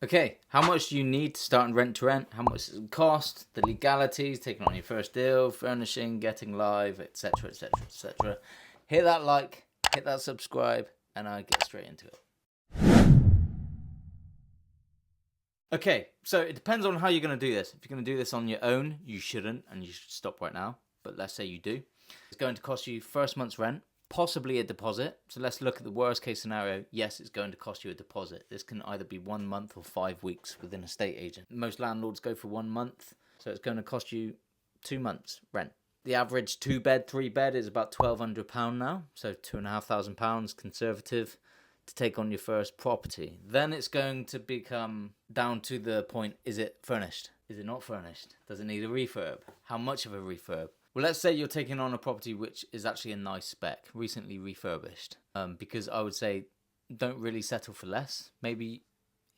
Okay, how much do you need to start in rent to rent? How much does it cost? The legalities, taking on your first deal, furnishing, getting live, etc., etc., etc. Hit that like, hit that subscribe, and I get straight into it. Okay, so it depends on how you're going to do this. If you're going to do this on your own, you shouldn't, and you should stop right now. But let's say you do. It's going to cost you first month's rent, possibly a deposit. So let's look at the worst case scenario. Yes, it's going to cost you a deposit. This can either be 1 month or 5 weeks with an estate agent. Most landlords go for 1 month, so it's going to cost you 2 months rent. The average 2-bed, 3-bed is about £1,200 now, so £2,500 conservative to take on your first property. Then it's going to become down to the point, is it furnished? Is it not furnished? Does it need a refurb? How much of a refurb? Well, let's say you're taking on a property which is actually a nice spec, recently refurbished. Because I would say don't really settle for less. Maybe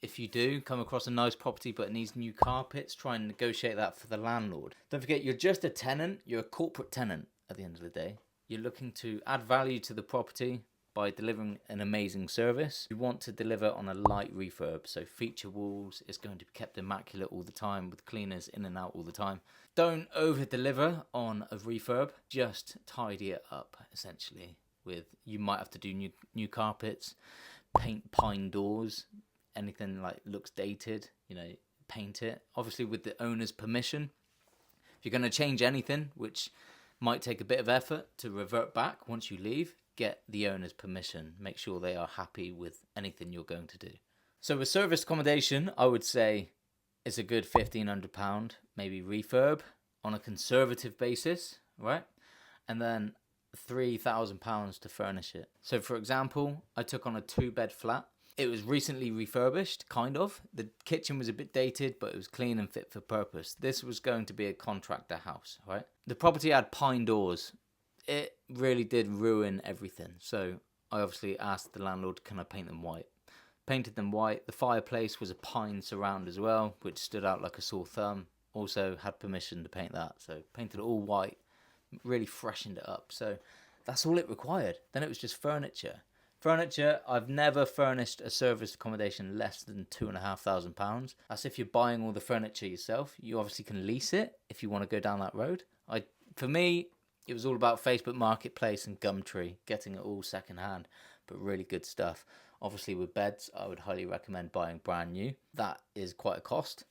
if you do come across a nice property but it needs new carpets, try and negotiate that for the landlord. Don't forget, you're just a tenant. You're a corporate tenant at the end of the day. You're looking to add value to the property by delivering an amazing service. You want to deliver on a light refurb, so feature walls is going to be kept immaculate all the time with cleaners in and out all the time. Don't over deliver on a refurb, just tidy it up essentially. With you might have to do new carpets, paint pine doors, anything like looks dated, paint it, obviously with the owner's permission. If you're going to change anything, which might take a bit of effort to revert back once you leave, get the owner's permission. Make sure they are happy with anything you're going to do. So with service accommodation, I would say it's a good £1,500, maybe refurb on a conservative basis, right? And then £3,000 to furnish it. So for example, I took on a 2-bed flat. It was recently refurbished, kind of. The kitchen was a bit dated, but it was clean and fit for purpose. This was going to be a contractor house, right? The property had pine doors. It really did ruin everything. So I obviously asked the landlord, can I paint them white? Painted them white. The fireplace was a pine surround as well, which stood out like a sore thumb. Also had permission to paint that. So painted it all white, really freshened it up. So that's all it required. Then it was just furniture. Furniture, I've never furnished a serviced accommodation less than £2,500. That's if you're buying all the furniture yourself. You obviously can lease it if you want to go down that road. For me, it was all about Facebook Marketplace and Gumtree, getting it all secondhand, but really good stuff. Obviously with beds, I would highly recommend buying brand new. That is quite a cost,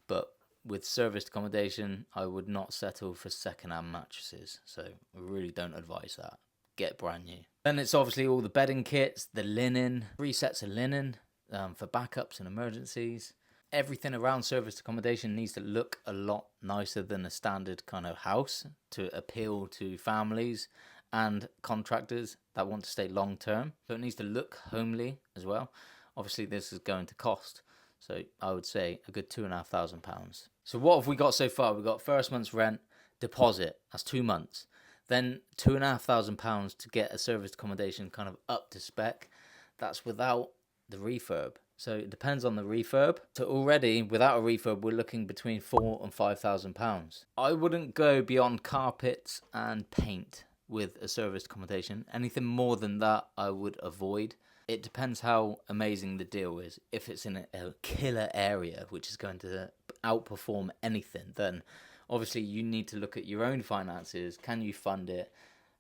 but with serviced accommodation, I would not settle for secondhand mattresses. So I really don't advise that. Get brand new. Then it's obviously all the bedding kits, the linen, 3 sets of linen for backups and emergencies. Everything around serviced accommodation needs to look a lot nicer than a standard kind of house to appeal to families and contractors that want to stay long term. So it needs to look homely as well. Obviously this is going to cost. So I would say a good £2,500. So what have we got so far? We've got first month's rent, deposit, that's 2 months. Then £2,500 to get a serviced accommodation kind of up to spec. That's without the refurb. So it depends on the refurb. So already, without a refurb, we're looking between £4,000 and £5,000. I wouldn't go beyond carpets and paint with a serviced accommodation. Anything more than that, I would avoid. It depends how amazing the deal is. If it's in a killer area, which is going to outperform anything, then obviously you need to look at your own finances. Can you fund it?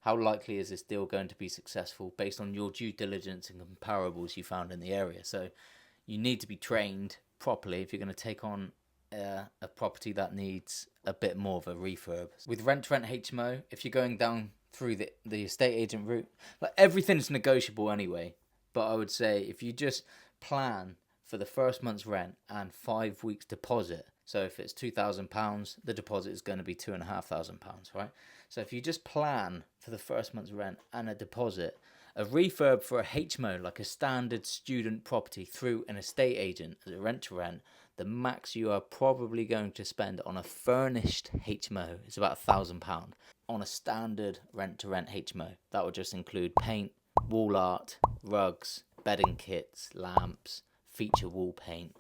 How likely is this deal going to be successful based on your due diligence and comparables you found in the area? So you need to be trained properly if you're going to take on a property that needs a bit more of a refurb. With Rent HMO, if you're going down through the estate agent route, like everything's negotiable anyway. But I would say if you just plan for the first month's rent and 5 weeks deposit, so if it's £2,000, the deposit is going to be £2,500, right? So if you just plan for the first month's rent and a deposit, a refurb for a HMO, like a standard student property through an estate agent as a rent to rent, the max you are probably going to spend on a furnished HMO is about £1,000. On a standard rent to rent HMO, that would just include paint, wall art, rugs, bedding kits, lamps, feature wall paint,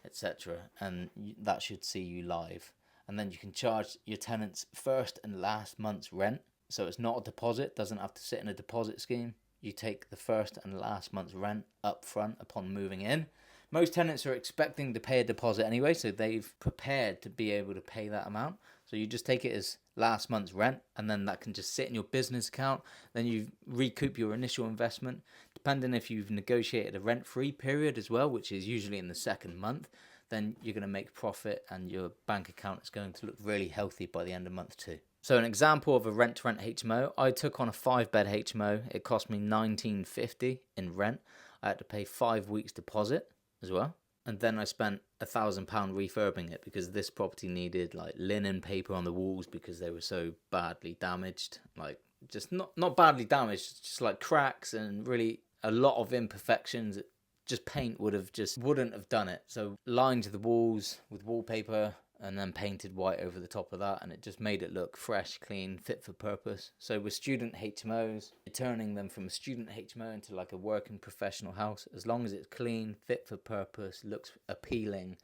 etc. And that should see you live. And then you can charge your tenants first and last month's rent. So it's not a deposit, doesn't have to sit in a deposit scheme. You take the first and last month's rent up front upon moving in. Most tenants are expecting to pay a deposit anyway, so they've prepared to be able to pay that amount. So you just take it as last month's rent, and then that can just sit in your business account. Then you recoup your initial investment. Depending if you've negotiated a rent-free period as well, which is usually in the second month, then you're going to make profit and your bank account is going to look really healthy by the end of month 2. So an example of a rent-to-rent HMO, I took on a 5-bed HMO. It cost me $19.50 in rent. I had to pay 5 weeks deposit as well. And then I spent £1,000 refurbing it because this property needed like linen paper on the walls because they were so badly damaged. Like just not badly damaged, just like cracks and really a lot of imperfections. Just paint wouldn't have done it. So lined the walls with wallpaper and then painted white over the top of that, and it just made it look fresh, clean, fit for purpose. So with student HMOs, turning them from a student HMO into like a working professional house, as long as it's clean, fit for purpose, looks appealing,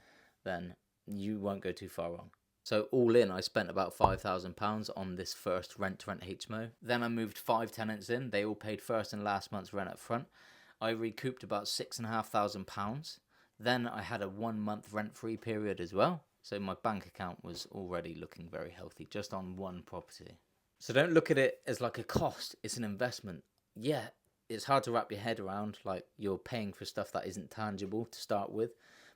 then you won't go too far wrong. So all in, I spent about £5,000 on this first rent-to-rent HMO. Then I moved 5 tenants in. They all paid first and last month's rent up front. I recouped about £6,500. Then I had a 1-month rent-free period as well. So my bank account was already looking very healthy just on one property. So don't look at it as like a cost. It's an investment. Yeah, it's hard to wrap your head around. Like you're paying for stuff that isn't tangible to start with.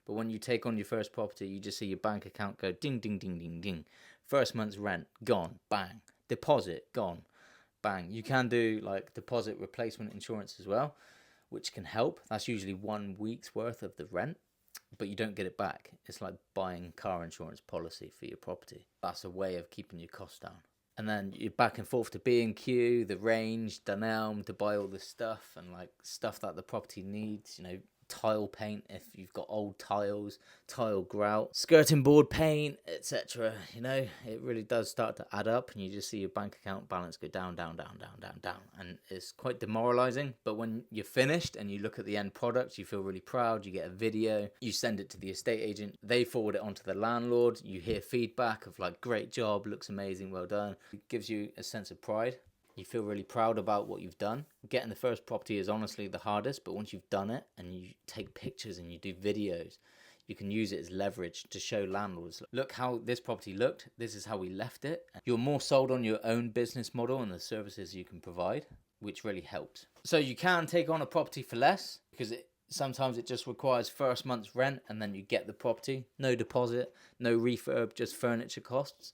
But when you take on your first property, you just see your bank account go ding, ding, ding, ding, ding. First month's rent, gone, bang. Deposit, gone, bang. You can do like deposit replacement insurance as well, which can help. That's usually 1 week's worth of the rent, but you don't get it back. It's like buying car insurance policy for your property. That's a way of keeping your costs down. And then you're back and forth to B&Q, the Range, Dunelm to buy all this stuff and like stuff that the property needs, you know, tile paint if you've got old tiles, tile grout, skirting board paint, etc. You know, it really does start to add up and you just see your bank account balance go down, down, down, down, down, down. And it's quite demoralizing. But when you're finished and you look at the end product, you feel really proud. You get a video, you send it to the estate agent, they forward it on to the landlord. You hear feedback of like, great job, looks amazing, well done. It gives you a sense of pride. You feel really proud about what you've done. Getting the first property is honestly the hardest, but once you've done it and you take pictures and you do videos, you can use it as leverage to show landlords, look how this property looked, this is how we left it. You're more sold on your own business model and the services you can provide, which really helps. So you can take on a property for less because sometimes it just requires first month's rent and then you get the property. No deposit, no refurb, just furniture costs.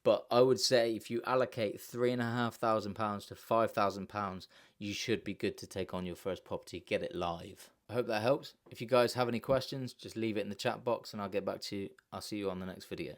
But I would say if you allocate £3,500 to £5,000, you should be good to take on your first property, get it live. I hope that helps. If you guys have any questions, just leave it in the chat box and I'll get back to you. I'll see you on the next video.